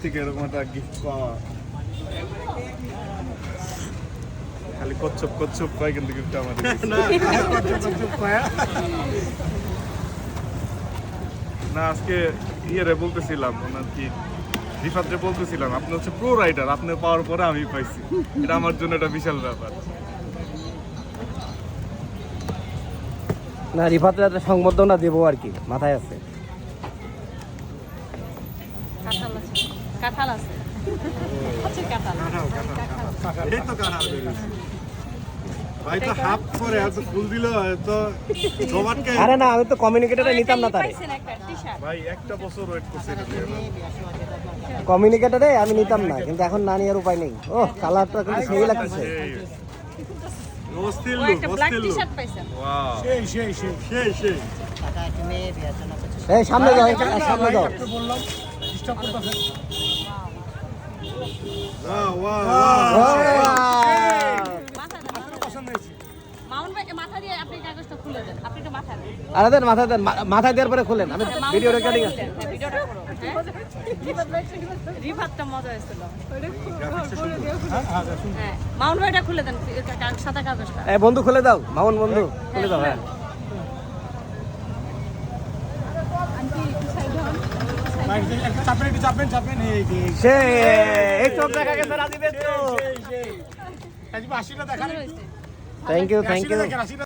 থেকে এরকম একটা গিফট পাওয়া, খালি কচ্ছপ কচ্ছপ পাই কিন্তু গিফট আমাদের না। আজকে ইয়ে বলতেছিলাম ওনার কি রিফাতরে বলতেছিলাম, আপনি হচ্ছে প্রো রাইডার, আপনি পাওয়ার পরে আমি পাইছি, এটা আমার জন্য একটা বিশাল ব্যাপার। না রিফাতের একটা সংবর্ধনা দেবো আর কি মাথায় আছে। কাঁঠাল আছে, কাঁঠাল এই তো কাঁঠাল বেরিয়েছে ভাই, তো হাফ করে এত ফুল দিল তো জমাটকে। আরে না আমি তো কমিউনিকেটরে নিতাম না তারে ভাই একটা বছর ওয়েট করছে এটা দিয়ে। কমিউনিকেটরে আমি নিতাম না, কিন্তু এখন না নেওয়ার উপায় নেই। ও কালারটা কিন্তু সেই লাগতেছে। অস্থির ও লুক, একটা ব্ল্যাক অস্থির লুক। টি-শার্ট পাইছেন। ওয়াও, সেই সেই এই সামনে যাও, সামনে যাও। ওয়াও ওয়াও মামুন ভাই মাথা দিয়ে আপনি কাগজটা খুলে দেন, আপনি একটু মাথা দেন। আরে দেন মাথায় দেন, মাথায় দেওয়ার পরে খুলেন, আমি ভিডিও রেকর্ডিং আছে। ভিডিওটা করো। রিভাতটা মজা হয়েছিল। হ্যাঁ মামুন ভাইটা খুলে দেন সাদা কাগজটা। এই বন্ধু খুলে দাও, মামুন বন্ধু খুলে দাও। হ্যাঁ সে এই চোখ দেখা গেছে রাজীবের চোখ। Thank you thank you.